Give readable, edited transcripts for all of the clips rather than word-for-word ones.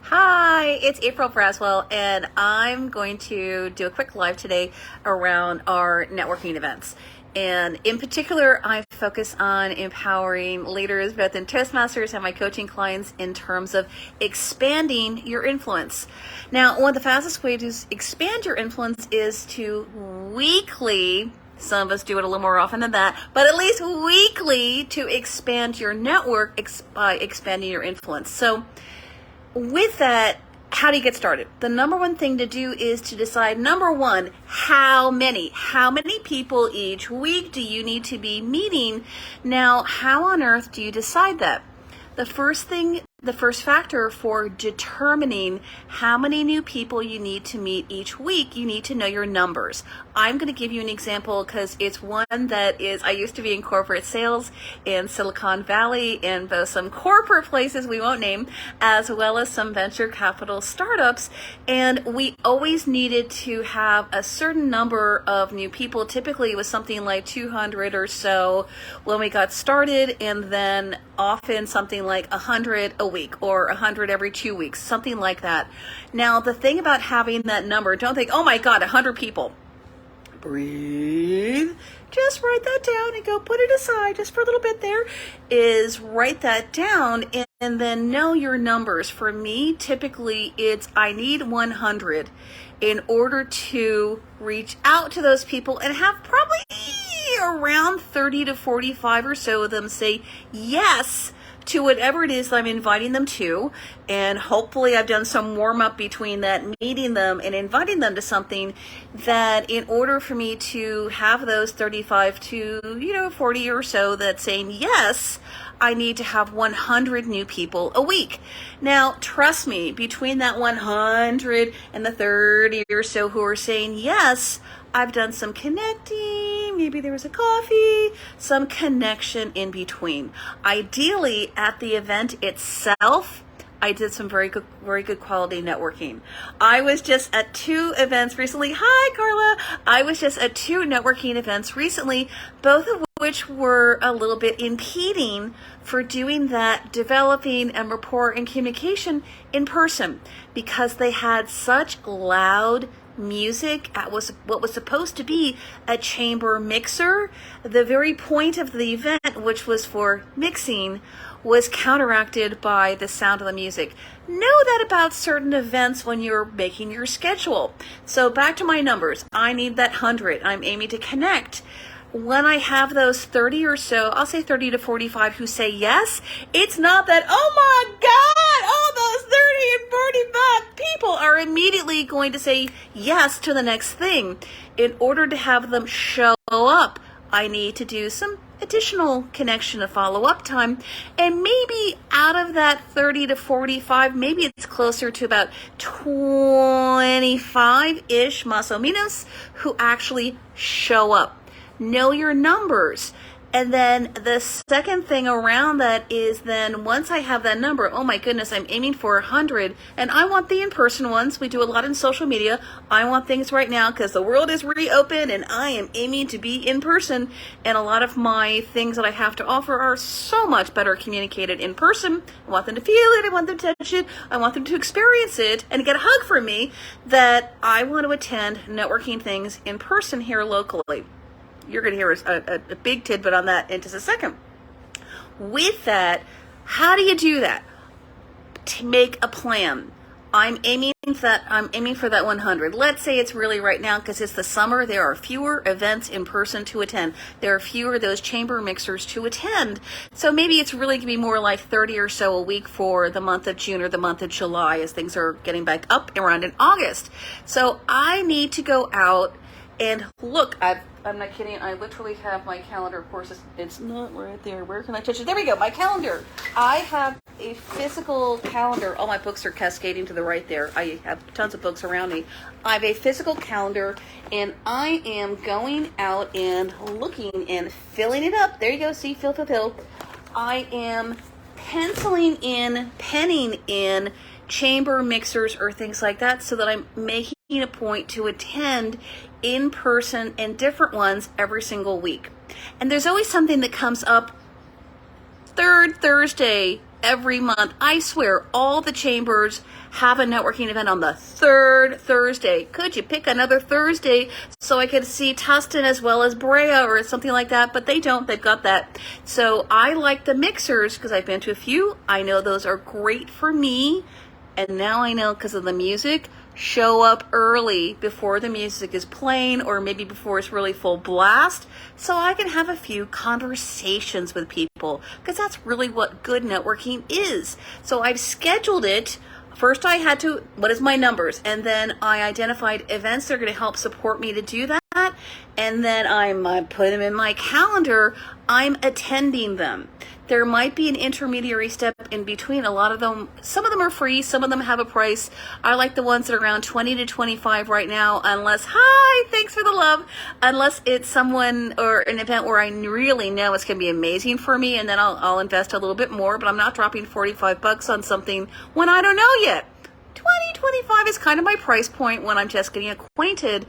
Hi, it's April Braswell, and I'm going to do a quick live today around our networking events. And in particular, I focus on empowering leaders, both in Toastmasters and my coaching clients, in terms of expanding your influence. Now, one of the fastest ways to expand your influence is to weekly, some of us do it a little more often than that, but at least weekly, to expand your network by expanding your influence. So with that, how do you get started? The number one thing to do is to decide, number one, how many people each week do you need to be meeting? Now, how on earth do you decide that? The first factor for determining how many new people you need to meet each week, you need to know your numbers. I'm going to give you an example because it's one that is, I used to be in corporate sales in Silicon Valley, in both some corporate places we won't name, as well as some venture capital startups. And we always needed to have a certain number of new people. Typically it was something like 200 or so when we got started, and then often something like 100 a week or 100 every 2 weeks, something like that. Now, the thing about having that number, don't think, oh my God, 100 people. Breathe. Just write that down and go put it aside just for a little bit there, is write that down and then know your numbers. For me, typically it's I need 100 in order to reach out to those people and have probably around 30 to 45 or so of them say yes to whatever it is that I'm inviting them to. And hopefully I've done some warm up between that meeting them and inviting them to something, that in order for me to have those 35 to 40 or so that saying yes, I need to have 100 new people a week. Now, trust me, between that 100 and the 30 or so who are saying yes, I've done some connecting, maybe there was a coffee, some connection in between. Ideally, at the event itself, I did some very good quality networking. I was just at 2 events recently. Hi, Carla. I was just at 2 networking events recently, both of which were a little bit impeding for doing that, developing and rapport and communication in person, because they had such loud music at what was supposed to be a chamber mixer. The very point of the event, which was for mixing, was counteracted by the sound of the music. Know that about certain events when you're making your schedule. So back to my numbers. I need that 100. I'm aiming to connect. When I have those 30 or so, I'll say 30 to 45 who say yes, it's not that, oh my God, all those 30 and 45 people are immediately going to say yes to the next thing. In order to have them show up, I need to do some additional connection and follow-up time. And maybe out of that 30 to 45, maybe it's closer to about 25-ish, más o menos, who actually show up. Know your numbers. And then the second thing around that is, then once I have that number, oh my goodness, I'm aiming for 100, and I want the in-person ones. We do a lot in social media. I want things right now because the world is reopened and I am aiming to be in person. And a lot of my things that I have to offer are so much better communicated in person. I want them to feel it. I want them to touch it. I want them to experience it and get a hug from me, that I want to attend networking things in person here locally. You're going to hear a big tidbit on that in just a second. With that, how do you do that? To make a plan. I'm aiming for that 100. Let's say it's really right now, because it's the summer, there are fewer events in person to attend. There are fewer of those chamber mixers to attend. So maybe it's really going to be more like 30 or so a week for the month of June or the month of July, as things are getting back up around in August. So I need to go out and look. I'm not kidding. I literally have my calendar. Of course, it's not right there. Where can I touch it? There we go. My calendar. I have a physical calendar. All my books are cascading to the right there. I have tons of books around me. I have a physical calendar, and I am going out and looking and filling it up. There you go. See, fill. I am penning in chamber mixers or things like that, so that I'm making a point to attend in person and different ones every single week. And there's always something that comes up third Thursday every month. I swear, all the chambers have a networking event on the third Thursday. Could you pick another Thursday so I could see Tustin as well as Brea or something like that? But they don't. They've got that. So I like the mixers because I've been to a few. I know those are great for me. And now I know because of the music, show up early before the music is playing or maybe before it's really full blast so I can have a few conversations with people because that's really what good networking is. So I've scheduled it. First I had to, what is my numbers? And then I identified events that are going to help support me to do that. And then I put them in my calendar. I'm attending them. There might be an intermediary step in between. A lot of them, some of them are free, some of them have a price. I like the ones that are around 20 to 25 right now, unless, hi, thanks for the love, unless it's someone or an event where I really know it's going to be amazing for me, and then I'll invest a little bit more, but I'm not dropping 45 bucks on something when I don't know yet. 25 is kind of my price point when I'm just getting acquainted,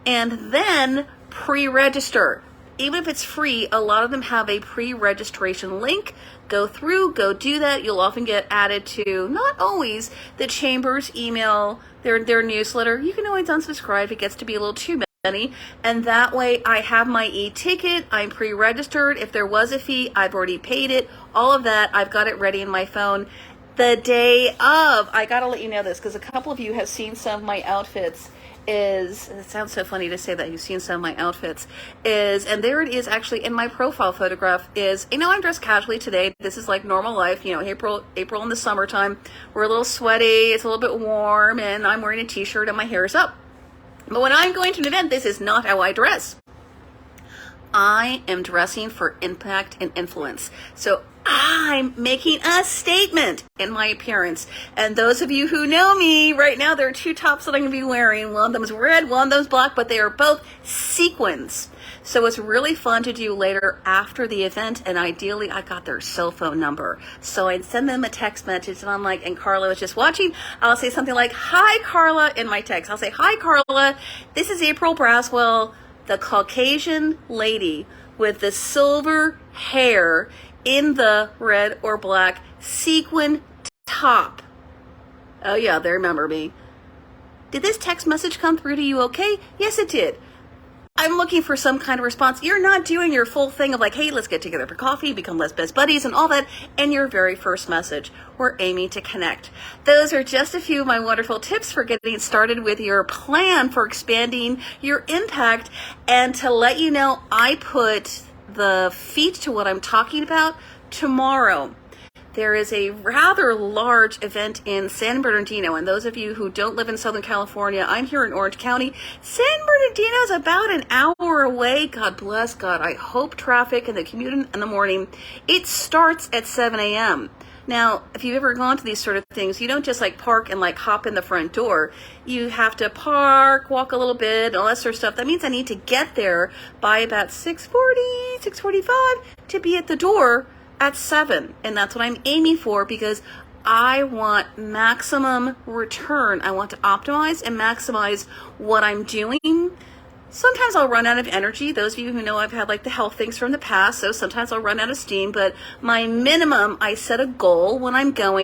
and then pre-register. Even if it's free, a lot of them have a pre-registration link. Go through, go do that. You'll often get added to, not always, the chamber's email, their newsletter. You can always unsubscribe if it gets to be a little too many. And that way I have my e-ticket, I'm pre-registered. If there was a fee, I've already paid it. All of that, I've got it ready in my phone. The day of, I gotta let you know this because a couple of you have seen some of my outfits. It sounds so funny to say that you've seen some of my outfits, and there it is actually in my profile photograph I'm dressed casually today. This is like normal life, April in the summertime. We're a little sweaty, it's a little bit warm, and I'm wearing a t-shirt and my hair is up. But when I'm going to an event, this is not how I dress. I am dressing for impact and influence. So I'm making a statement in my appearance. And those of you who know me right now, there are two tops that I'm going to be wearing. One of them is red, one of them is black, but they are both sequins. So it's really fun to do later after the event. And ideally, I got their cell phone number. So I'd send them a text message and I'm like, and Carla was just watching. I'll say something like, hi, Carla, in my text. I'll say, hi, Carla. This is April Braswell, the Caucasian lady with the silver hair in the red or black sequin top. Oh yeah, they remember me. Did this text message come through to you okay? Yes, it did. I'm looking for some kind of response. You're not doing your full thing of like, hey, let's get together for coffee, become best buddies and all that, and your very first message. We're aiming to connect. Those are just a few of my wonderful tips for getting started with your plan for expanding your impact. And to let you know, I put the feet to what I'm talking about tomorrow. There is a rather large event in San Bernardino, and those of you who don't live in Southern California, I'm here in Orange County. San Bernardino is about an hour away. God bless God. I hope traffic and the commute in the morning. It starts at 7 a.m. Now, if you've ever gone to these sort of things, you don't just like park and like hop in the front door. You have to park, walk a little bit, all that sort of stuff. That means I need to get there by about 6:40, 6:45 to be at the door at 7. And that's what I'm aiming for because I want maximum return. I want to optimize and maximize what I'm doing. Sometimes I'll run out of energy. Those of you who know I've had like the health things from the past, so sometimes I'll run out of steam, but my minimum, I set a goal when I'm going.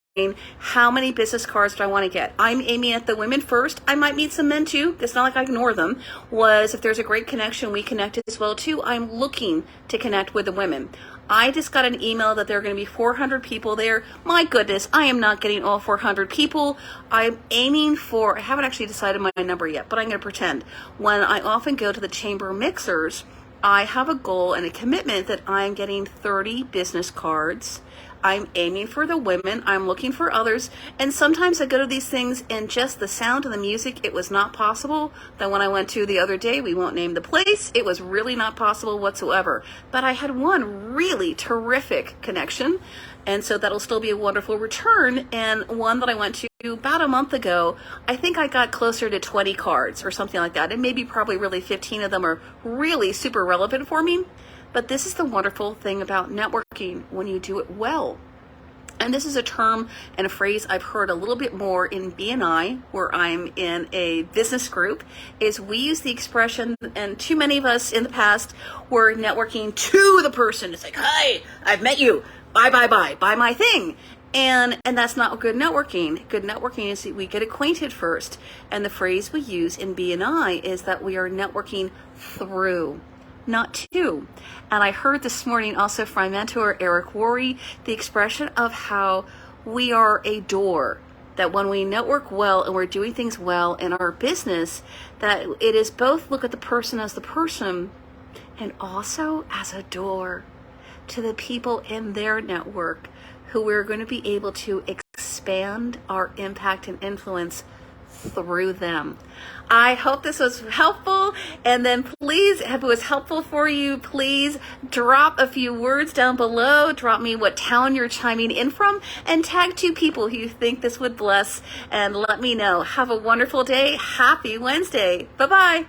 How many business cards do I want to get? I'm aiming at the women first. I might meet some men too. It's not like I ignore them. If there's a great connection, we connect as well too. I'm looking to connect with the women. I just got an email that there are going to be 400 people there. My goodness, I am not getting all 400 people. I'm aiming for, I haven't actually decided my number yet, but I'm going to pretend. When I often go to the chamber mixers, I have a goal and a commitment that I'm getting 30 business cards. I'm aiming for the women. I'm looking for others. And sometimes I go to these things and just the sound of the music, it was not possible. Then when I went to the other day, we won't name the place, it was really not possible whatsoever. But I had one really terrific connection. And so that'll still be a wonderful return. And one that I went to about a month ago, I think I got closer to 20 cards or something like that. And maybe probably really 15 of them are really super relevant for me. But this is the wonderful thing about networking when you do it well. And this is a term and a phrase I've heard a little bit more in BNI, where I'm in a business group, is we use the expression, and too many of us in the past were networking to the person. It's like, hi, I've met you. Buy my thing. And that's not good networking. Good networking is that we get acquainted first. And the phrase we use in BNI is that we are networking through, not to. And I heard this morning also from my mentor, Eric Worre, the expression of how we are a door, that when we network well and we're doing things well in our business, that it is both look at the person as the person and also as a door to the people in their network who we're going to be able to expand our impact and influence through them. I hope this was helpful, and then please, if it was helpful for you, please drop a few words down below. Drop me what town you're chiming in from, and tag 2 people who you think this would bless, and let me know. Have a wonderful day. Happy Wednesday. Bye-bye.